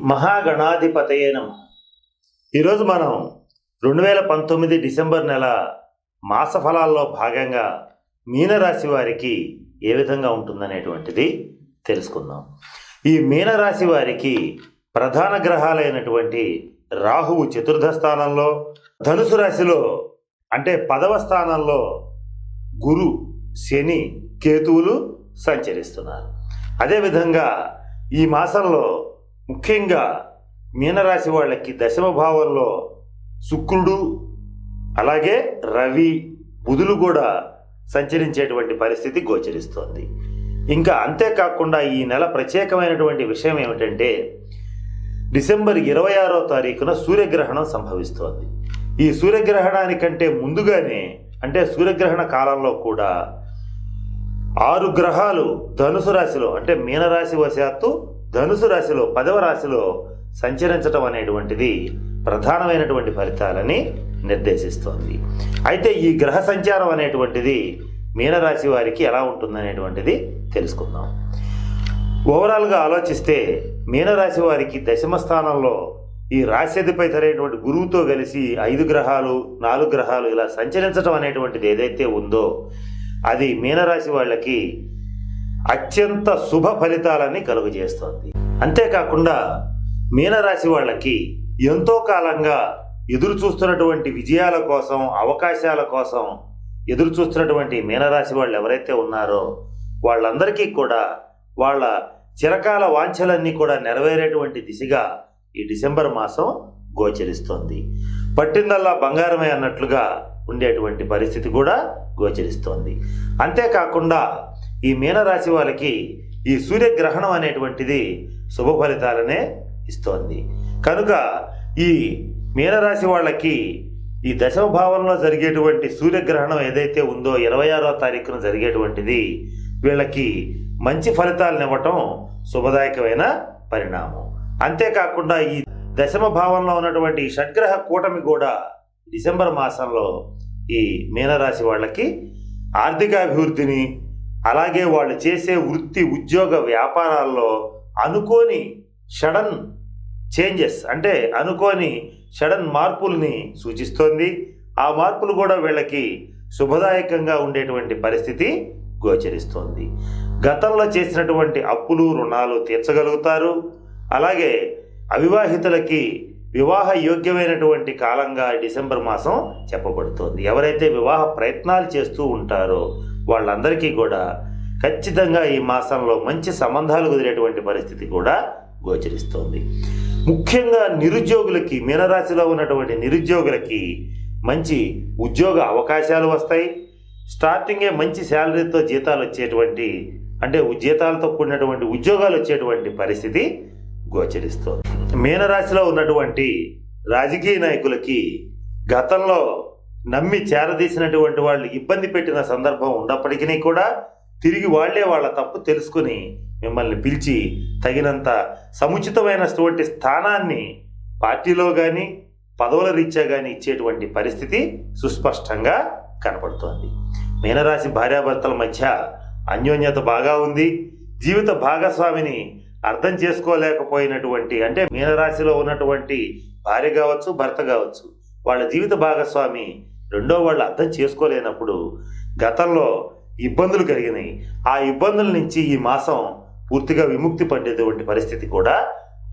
మహాగణాధిపతయే నమః. ఈరోజు మనం 2019 డిసెంబర్ నెల మాస ఫలాల్లో భాగంగా మీనరాశి వారికి ఏ విధంగా ఉంటుందనేటువంటిది తెలుసుకుందాం. ఈ మీనరాశి వారికి ప్రధాన గ్రహాలైనటువంటి రాహువు చతుర్థ స్థానంలో, ధనుసు రాశిలో అంటే 10వ స్థానంలో గురు, శని, కేతువులు సంచరిస్తున్నారు. అదేవిధంగా ఈ మాసంలో ముఖ్యంగా మీనరాశి వాళ్ళకి దశమ భావంలో శుక్రుడు, అలాగే రవి, బుధులు కూడా సంచరించేటువంటి పరిస్థితి గోచరిస్తోంది. ఇంకా అంతేకాకుండా ఈ నెల ప్రత్యేకమైనటువంటి విషయం ఏమిటంటే డిసెంబర్ 26వ తారీఖున సూర్యగ్రహణం సంభవిస్తోంది. ఈ సూర్యగ్రహణానికంటే ముందుగానే అంటే సూర్యగ్రహణ కాలంలో కూడా 6 గ్రహాలు ధనుసు రాశిలో అంటే మీనరాశి వశాత్తు ధనుసు రాశిలో 10వ రాశిలో సంచరించడం అనేటువంటిది ప్రధానమైనటువంటి ఫలితాలని నిర్దేశిస్తోంది. అయితే ఈ గ్రహ సంచారం అనేటువంటిది మీనరాశి వారికి ఎలా ఉంటుందనేటువంటిది తెలుసుకుందాం. ఓవరాల్గా ఆలోచిస్తే మీనరాశి వారికి దశమ స్థానంలో ఈ రాశ్యాధిపతి అయినటువంటి గురువుతో కలిసి 5 గ్రహాలు 4 గ్రహాలు ఇలా సంచరించడం అనేటువంటిది ఏదైతే ఉందో అది మీనరాశి వాళ్ళకి అత్యంత శుభ ఫలితాలని కలుగజేస్తోంది. అంతేకాకుండా మీనరాశి వాళ్ళకి ఎంతో కాలంగా ఎదురు చూస్తున్నటువంటి విజయాల కోసం, అవకాశాల కోసం ఎదురు చూస్తున్నటువంటి మీనరాశి వాళ్ళు ఎవరైతే ఉన్నారో వాళ్ళందరికీ కూడా వాళ్ళ చిరకాల వాంఛలన్నీ కూడా నెరవేరేటువంటి దిశగా ఈ డిసెంబర్ మాసం గోచరిస్తోంది. పట్టిందల్లా బంగారమే అన్నట్లుగా ఉండేటువంటి పరిస్థితి కూడా గోచరిస్తోంది. అంతేకాకుండా ఈ మీనరాశి వాళ్ళకి ఈ సూర్యగ్రహణం అనేటువంటిది శుభ ఫలితాలనే ఇస్తోంది. కనుక ఈ మీనరాశి వాళ్ళకి ఈ దశమ భావంలో జరిగేటువంటి సూర్యగ్రహణం ఏదైతే ఉందో 26వ తారీఖున జరిగేటువంటిది వీళ్ళకి మంచి ఫలితాలను ఇవ్వటం శుభదాయకమైన పరిణామం. అంతేకాకుండా ఈ దశమ భావంలో ఉన్నటువంటి షడ్గ్రహ కూటమి కూడా డిసెంబర్ మాసంలో ఈ మీనరాశి వాళ్ళకి ఆర్థికాభివృద్ధిని, అలాగే వాళ్ళు చేసే వృత్తి, ఉద్యోగ, వ్యాపారాల్లో అనుకోని సడన్ చేంజెస్ అంటే అనుకోని సడన్ మార్పుల్ని సూచిస్తోంది. ఆ మార్పులు కూడా వీళ్ళకి శుభదాయకంగా ఉండేటువంటి పరిస్థితి గోచరిస్తోంది. గతంలో చేసినటువంటి అప్పులు, రుణాలు తీర్చగలుగుతారు. అలాగే అవివాహితులకి వివాహ యోగ్యమైనటువంటి కాలంగా డిసెంబర్ మాసం చెప్పబడుతోంది. ఎవరైతే వివాహ ప్రయత్నాలు చేస్తూ ఉంటారో వాళ్ళందరికీ కూడా ఖచ్చితంగా ఈ మాసంలో మంచి సంబంధాలు కుదిరేటువంటి పరిస్థితి కూడా గోచరిస్తోంది. ముఖ్యంగా నిరుద్యోగులకి, మీనరాశిలో ఉన్నటువంటి నిరుద్యోగులకి మంచి ఉద్యోగ అవకాశాలు వస్తాయి. స్టార్టింగే మంచి శాలరీతో జీతాలు వచ్చేటువంటి అంటే జీతాలతో కూడినటువంటి ఉద్యోగాలు వచ్చేటువంటి పరిస్థితి గోచరిస్తోంది. మీనరాశిలో ఉన్నటువంటి రాజకీయ నాయకులకి గతంలో నమ్మి చేరదీసినటువంటి వాళ్ళు ఇబ్బంది పెట్టిన సందర్భం ఉన్నప్పటికీ కూడా తిరిగి వాళ్లే వాళ్ళ తప్పు తెలుసుకుని మిమ్మల్ని పిలిచి తగినంత సముచితమైనటువంటి స్థానాన్ని పార్టీలో కానీ పదవుల రీత్యా కానీ ఇచ్చేటువంటి పరిస్థితి సుస్పష్టంగా కనపడుతోంది. మీనరాశి భార్యాభర్తల మధ్య అన్యోన్యత బాగా ఉంది. జీవిత భాగస్వామిని అర్థం చేసుకోలేకపోయినటువంటి అంటే మీనరాశిలో ఉన్నటువంటి భార్య కావచ్చు, భర్త కావచ్చు, వాళ్ళ జీవిత భాగస్వామి రెండో వాళ్ళు అర్థం చేసుకోలేనప్పుడు గతంలో ఇబ్బందులు కలిగినాయి. ఆ ఇబ్బందుల నుంచి ఈ మాసం పూర్తిగా విముక్తి పడేటువంటి పరిస్థితి కూడా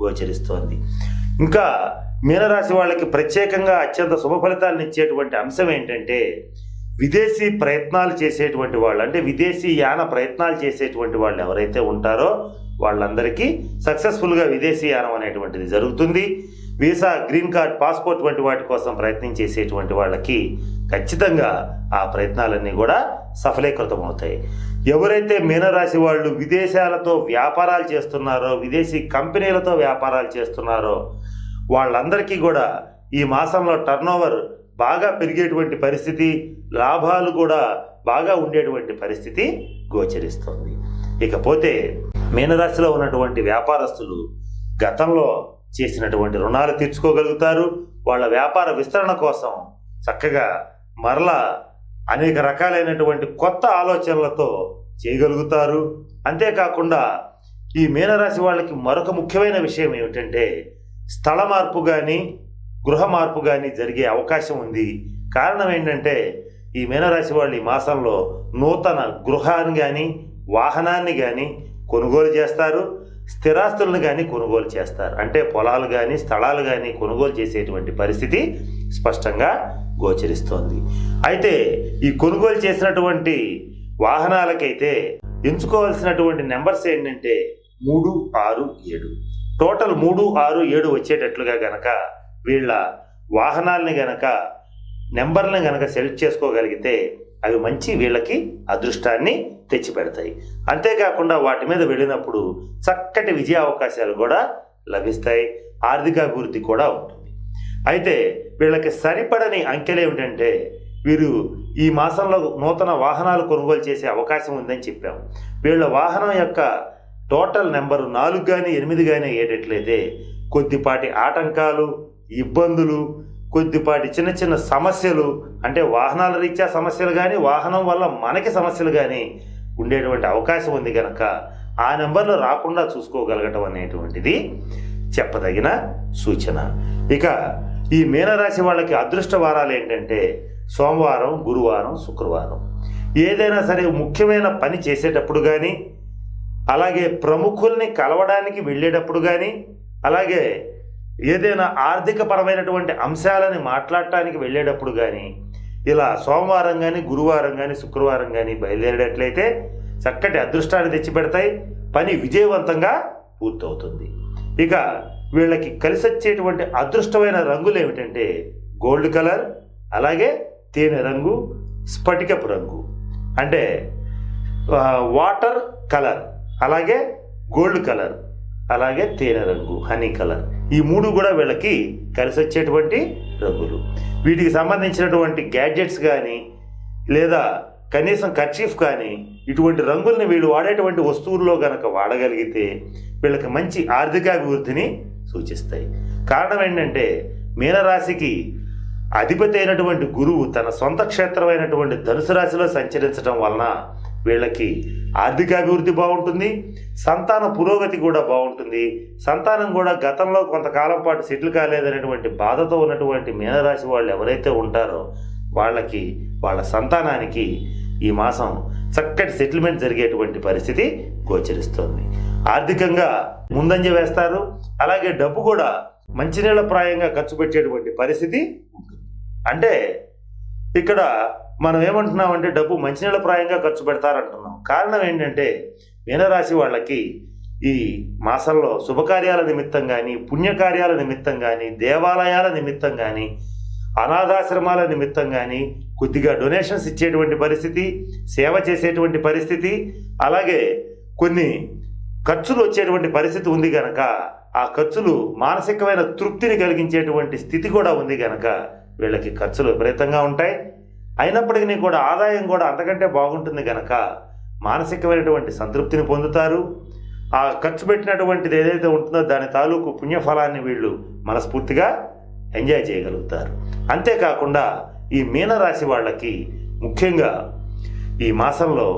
గోచరిస్తోంది. ఇంకా మీనరాశి వాళ్ళకి ప్రత్యేకంగా అత్యంత శుభ ఫలితాలను ఇచ్చేటువంటి అంశం ఏంటంటే విదేశీ ప్రయత్నాలు చేసేటువంటి వాళ్ళు అంటే విదేశీ యాన ప్రయత్నాలు చేసేటువంటి వాళ్ళు ఎవరైతే ఉంటారో వాళ్ళందరికీ సక్సెస్ఫుల్గా విదేశీ యానం అనేటువంటిది జరుగుతుంది. వీసా, గ్రీన్ కార్డ్, పాస్పోర్ట్ వంటి వాటి కోసం ప్రయత్నం చేసేటువంటి వాళ్ళకి ఖచ్చితంగా ఆ ప్రయత్నాలన్నీ కూడా సఫలీకృతం అవుతాయి. ఎవరైతే మీనరాశి వాళ్ళు విదేశాలతో వ్యాపారాలు చేస్తున్నారో, విదేశీ కంపెనీలతో వ్యాపారాలు చేస్తున్నారో వాళ్ళందరికీ కూడా ఈ మాసంలో టర్నోవర్ బాగా పెరిగేటువంటి పరిస్థితి, లాభాలు కూడా బాగా ఉండేటువంటి పరిస్థితి గోచరిస్తుంది. ఇకపోతే మీనరాశిలో ఉన్నటువంటి వ్యాపారస్తులు గతంలో చేసినటువంటి రుణాలు తీర్చుకోగలుగుతారు. వాళ్ళ వ్యాపార విస్తరణ కోసం చక్కగా మరలా అనేక రకాలైనటువంటి కొత్త ఆలోచనలతో చేయగలుగుతారు. అంతేకాకుండా ఈ మీనరాశి వాళ్ళకి మరొక ముఖ్యమైన విషయం ఏమిటంటే స్థల మార్పు కానీ గృహ మార్పు కానీ జరిగే అవకాశం ఉంది. కారణం ఏంటంటే ఈ మీనరాశి వాళ్ళు ఈ మాసంలో నూతన గృహాన్ని కానీ వాహనాన్ని కానీ కొనుగోలు చేస్తారు, స్థిరాస్తులను కానీ కొనుగోలు చేస్తారు. అంటే పొలాలు కానీ స్థలాలు కానీ కొనుగోలు చేసేటువంటి పరిస్థితి స్పష్టంగా గోచరిస్తోంది. అయితే ఈ కొనుగోలు చేసినటువంటి వాహనాలకైతే ఎంచుకోవాల్సినటువంటి నెంబర్స్ ఏంటంటే 3, 6, 7. టోటల్ 3, 6, 7 వచ్చేటట్లుగా గనక వీళ్ళ వాహనాలని గనక నెంబర్లను గనక సెలెక్ట్ చేసుకోగలిగితే అవి మంచి వీళ్ళకి అదృష్టాన్ని తెచ్చిపెడతాయి. అంతేకాకుండా వాటి మీద వెళ్ళినప్పుడు చక్కటి విజయ అవకాశాలు కూడా లభిస్తాయి, ఆర్థికాభివృద్ధి కూడా ఉంటుంది. అయితే వీళ్ళకి సరిపడని అంకెలు ఏమిటంటే వీరు ఈ మాసంలో నూతన వాహనాలు కొనుగోలు చేసే అవకాశం ఉందని చెప్పాము. వీళ్ళ వాహనం యొక్క టోటల్ నెంబరు 4 కానీ 8 కానీ అయ్యేటట్లయితే కొద్దిపాటి ఆటంకాలు, ఇబ్బందులు, కొద్దిపాటి చిన్న చిన్న సమస్యలు, అంటే వాహనాల రీత్యా సమస్యలు కానీ వాహనం వల్ల మనకి సమస్యలు కానీ ఉండేటువంటి అవకాశం ఉంది కనుక ఆ నెంబర్లు రాకుండా చూసుకోగలగటం అనేటువంటిది చెప్పదగిన సూచన. ఇక ఈ మీనరాశి వాళ్ళకి అదృష్ట వారాలు ఏంటంటే సోమవారం, గురువారం, శుక్రవారం. ఏదైనా సరే ముఖ్యమైన పని చేసేటప్పుడు కానీ, అలాగే ప్రముఖుల్ని కలవడానికి వెళ్ళేటప్పుడు కానీ, అలాగే ఏదైనా ఆర్థిక పరమైనటువంటి అంశాలని మాట్లాడటానికి వెళ్ళేటప్పుడు కానీ ఇలా సోమవారం కానీ గురువారం కానీ శుక్రవారం కానీ బయలుదేరేటట్లయితే చక్కటి అదృష్టాన్ని తెచ్చిపెడతాయి, పని విజయవంతంగా పూర్తవుతుంది. ఇక వీళ్ళకి కలిసి వచ్చేటువంటి అదృష్టమైన రంగులు ఏమిటంటే గోల్డ్ కలర్, అలాగే తేనె రంగు, స్ఫటికపు రంగు, అంటే వాటర్ కలర్, అలాగే గోల్డ్ కలర్, అలాగే తేనె రంగు, హనీ కలర్. ఈ 3 కూడా వీళ్ళకి కలిసి వచ్చేటువంటి రంగులు. వీటికి సంబంధించినటువంటి గ్యాడ్జెట్స్ కానీ లేదా కనీసం కర్చీఫ్ కానీ ఇటువంటి రంగుల్ని వీళ్ళు వాడేటువంటి వస్తువుల్లో గనక వాడగలిగితే వీళ్ళకి మంచి ఆర్థికాభివృద్ధిని సూచిస్తాయి. కారణం ఏంటంటే మీనరాశికి అధిపతి అయినటువంటి గురువు తన సొంత క్షేత్రమైనటువంటి ధనుసు రాశిలో సంచరించడం వలన వీళ్ళకి ఆర్థికాభివృద్ధి బాగుంటుంది, సంతాన పురోగతి కూడా బాగుంటుంది. సంతానం కూడా గతంలో కొంతకాలం పాటు సెటిల్ కాలేదనేటువంటి బాధతో ఉన్నటువంటి మీనరాశి వాళ్ళు ఎవరైతే ఉంటారో వాళ్ళకి, వాళ్ళ సంతానానికి ఈ మాసం చక్కటి సెటిల్మెంట్ జరిగేటువంటి పరిస్థితి గోచరిస్తుంది. ఆర్థికంగా ముందంజ వేస్తారు, అలాగే డబ్బు కూడా మంచినీళ్ళ ప్రాయంగా ఖర్చు పెట్టేటువంటి పరిస్థితి ఉంటుంది. అంటే ఇక్కడ మనం ఏమంటున్నామంటే డబ్బు మంచినీళ్ళ ప్రాయంగా ఖర్చు పెడతారంటున్నాం. కారణం ఏంటంటే మీనరాశి వాళ్ళకి ఈ మాసంలో శుభకార్యాల నిమిత్తం కానీ, పుణ్యకార్యాల నిమిత్తం కానీ, దేవాలయాల నిమిత్తం కానీ, అనాథాశ్రమాల నిమిత్తం కానీ కొద్దిగా డొనేషన్స్ ఇచ్చేటువంటి పరిస్థితి, సేవ చేసేటువంటి పరిస్థితి, అలాగే కొన్ని ఖర్చులు వచ్చేటువంటి పరిస్థితి ఉంది కనుక ఆ ఖర్చులు మానసికమైన తృప్తిని కలిగించేటువంటి స్థితి కూడా ఉంది కనుక వీళ్ళకి ఖర్చులు విపరీతంగా ఉంటాయి. అయినప్పటికీ కూడా ఆదాయం కూడా అంతకంటే బాగుంటుంది కనుక మానసికమైనటువంటి సంతృప్తిని పొందుతారు. ఆ ఖర్చు పెట్టినటువంటిది ఏదైతే ఉంటుందో దాని తాలూకు పుణ్యఫలాన్ని వీళ్ళు మనస్ఫూర్తిగా ఎంజాయ్ చేయగలుగుతారు. అంతేకాకుండా ఈ మీనరాశి వాళ్ళకి ముఖ్యంగా ఈ మాసంలో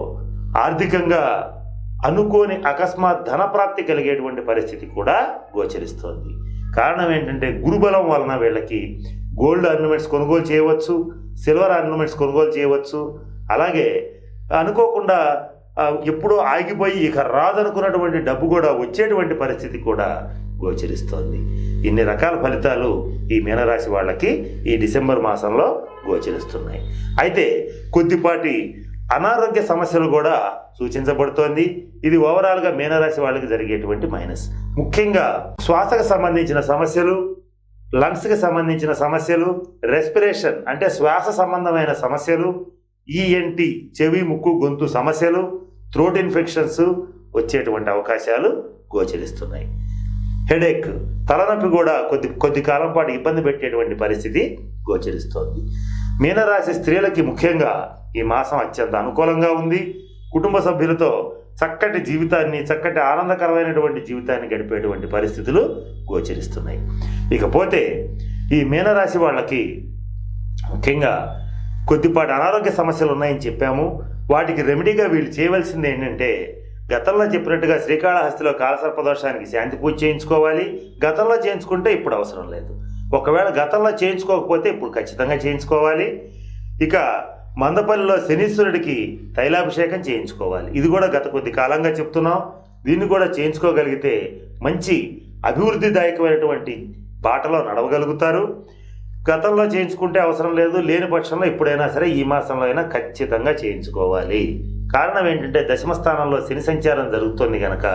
ఆర్థికంగా అనుకోని అకస్మాత్ ధనప్రాప్తి కలిగేటువంటి పరిస్థితి కూడా గోచరిస్తోంది. కారణం ఏంటంటే గురుబలం వలన వీళ్ళకి గోల్డ్ ఆర్నమెంట్స్ కొనుగోలు చేయవచ్చు, సిల్వర్ ఆర్నమెంట్స్ కొనుగోలు చేయవచ్చు, అలాగే అనుకోకుండా ఎప్పుడో ఆగిపోయి ఇక రాదనుకున్నటువంటి డబ్బు కూడా వచ్చేటువంటి పరిస్థితి కూడా గోచరిస్తోంది. ఇన్ని రకాల ఫలితాలు ఈ మీనరాశి వాళ్ళకి ఈ డిసెంబర్ మాసంలో గోచరిస్తున్నాయి. అయితే కొద్దిపాటి అనారోగ్య సమస్యలు కూడా సూచించబడుతోంది. ఇది ఓవరాల్గా మీనరాశి వాళ్ళకి జరిగేటువంటి మైనస్. ముఖ్యంగా శ్వాసకు సంబంధించిన సమస్యలు, లంగ్స్కి సంబంధించిన సమస్యలు, రెస్పిరేషన్ అంటే శ్వాస సంబంధమైన సమస్యలు, ఈఎన్టీ చెవి ముక్కు గొంతు సమస్యలు, థ్రోట్ ఇన్ఫెక్షన్స్ వచ్చేటువంటి అవకాశాలు గోచరిస్తున్నాయి. హెడేక్ తలనొప్పి కూడా కొద్ది కాలం పాటు ఇబ్బంది పెట్టేటువంటి పరిస్థితి గోచరిస్తోంది. మీనరాశి స్త్రీలకి ముఖ్యంగా ఈ మాసం అత్యంత అనుకూలంగా ఉంది. కుటుంబ సభ్యులతో చక్కటి జీవితాన్ని, చక్కటి ఆనందకరమైనటువంటి జీవితాన్ని గడిపేటువంటి పరిస్థితులు గోచరిస్తున్నాయి. ఇకపోతే ఈ మీనరాశి వాళ్ళకి ముఖ్యంగా కొద్దిపాటి అనారోగ్య సమస్యలు ఉన్నాయని చెప్పాము. వాటికి రెమెడీగా వీళ్ళు చేయవలసింది ఏంటంటే గతంలో చెప్పినట్టుగా శ్రీకాళహస్తిలో కాలసర్పదోషానికి శాంతి పూజ చేయించుకోవాలి. గతంలో చేయించుకుంటే ఇప్పుడు అవసరం లేదు. ఒకవేళ గతంలో చేయించుకోకపోతే ఇప్పుడు ఖచ్చితంగా చేయించుకోవాలి. ఇక మందపల్లిలో శనీశ్వరుడికి తైలాభిషేకం చేయించుకోవాలి. ఇది కూడా గత కొద్ది కాలంగా చెప్తున్నాం. దీన్ని కూడా చేయించుకోగలిగితే మంచి అభివృద్ధిదాయకమైనటువంటి బాటలో నడవగలుగుతారు. గతంలో చేయించుకుంటే అవసరం లేదు, లేని పక్షంలో ఇప్పుడైనా సరే ఈ మాసంలో అయినా ఖచ్చితంగా చేయించుకోవాలి. కారణం ఏంటంటే దశమ స్థానంలో శని సంచారం జరుగుతుంది గనక,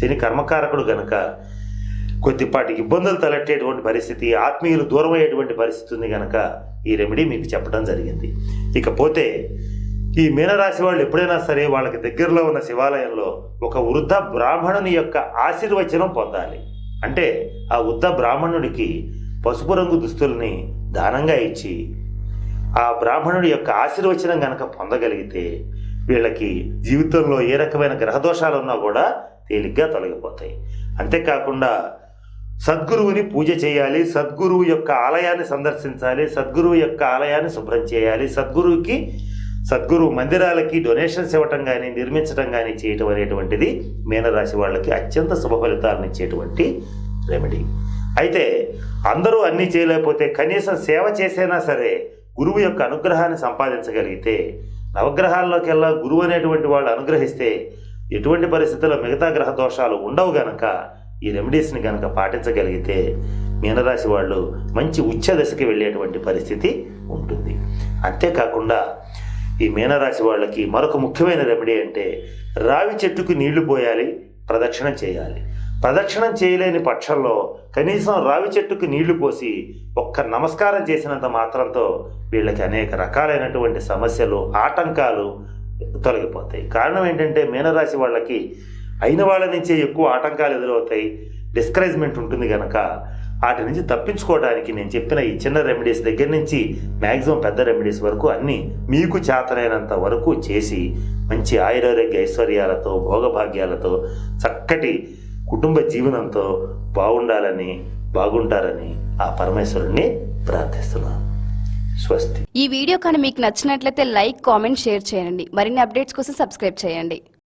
శని కర్మకారకుడు గనక కొద్దిపాటి ఇబ్బందులు తలెట్టేటువంటి పరిస్థితి, ఆత్మీయులు దూరం అయ్యేటువంటి పరిస్థితి ఉంది గనక ఈ రెమెడీ మీకు చెప్పడం జరిగింది. ఇకపోతే ఈ మీనరాశి వాళ్ళు ఎప్పుడైనా సరే వాళ్ళకి దగ్గరలో ఉన్న శివాలయంలో ఒక వృద్ధ బ్రాహ్మణుని యొక్క ఆశీర్వచనం పొందాలి. అంటే ఆ వృద్ధ బ్రాహ్మణుడికి పసుపు రంగు దుస్తుల్ని దానంగా ఇచ్చి ఆ బ్రాహ్మణుడి యొక్క ఆశీర్వచనం గనక పొందగలిగితే వీళ్ళకి జీవితంలో ఏ రకమైన గ్రహదోషాలు ఉన్నా కూడా తేలిగ్గా తొలగిపోతాయి. అంతేకాకుండా సద్గురువుని పూజ చేయాలి, సద్గురువు యొక్క ఆలయాన్ని సందర్శించాలి, సద్గురువు యొక్క ఆలయాన్ని శుభ్రం చేయాలి, సద్గురు మందిరాలకి డొనేషన్స్ ఇవ్వటం కానీ నిర్మించడం కానీ చేయటం అనేటువంటిది మీనరాశి వాళ్ళకి అత్యంత శుభ ఫలితాలను ఇచ్చేటువంటి రెమెడీ. అయితే అందరూ అన్నీ చేయలేకపోతే కనీసం సేవ చేసైనా సరే గురువు యొక్క అనుగ్రహాన్ని సంపాదించగలిగితే, నవగ్రహాల్లోకెల్లా గురువు అనేటువంటి వాళ్ళు అనుగ్రహిస్తే ఎటువంటి పరిస్థితుల్లో మిగతా గ్రహ దోషాలు ఉండవు గనక ఈ రెమెడీస్ని గనక పాటించగలిగితే మీనరాశి వాళ్ళు మంచి ఉచ్చ దశకి వెళ్ళేటువంటి పరిస్థితి ఉంటుంది. అంతేకాకుండా ఈ మీనరాశి వాళ్ళకి మరొక ముఖ్యమైన రెమెడీ అంటే రావి చెట్టుకు నీళ్లు పోయాలి, ప్రదక్షిణం చేయాలి. ప్రదక్షిణం చేయలేని పక్షంలో కనీసం రావి చెట్టుకు నీళ్లు పోసి ఒక్క నమస్కారం చేసినంత మాత్రంతో వీళ్ళకి అనేక రకాలైనటువంటి సమస్యలు, ఆటంకాలు తొలగిపోతాయి. కారణం ఏంటంటే మీనరాశి వాళ్ళకి అయిన వాళ్ళ నుంచే ఎక్కువ ఆటంకాలు ఎదురవుతాయి, డిస్కరేజ్మెంట్ ఉంటుంది కనుక వాటి నుంచి తప్పించుకోవడానికి నేను చెప్పిన ఈ చిన్న రెమెడీస్ దగ్గర నుంచి మ్యాక్సిమం పెద్ద రెమెడీస్ వరకు అన్నీ మీకు చేతనైనంత వరకు చేసి మంచి ఆయురారోగ్య ఐశ్వర్యాలతో భోగభాగ్యాలతో చక్కటి కుటుంబ జీవనంతో బాగుంటారని ఆ పరమేశ్వరుణ్ణి ప్రార్థిస్తున్నాను. స్వస్తి. ఈ వీడియో కానీ మీకు నచ్చినట్లయితే లైక్, కామెంట్, షేర్ చేయండి. మరిన్ని అప్డేట్స్ కోసం సబ్స్క్రైబ్ చేయండి.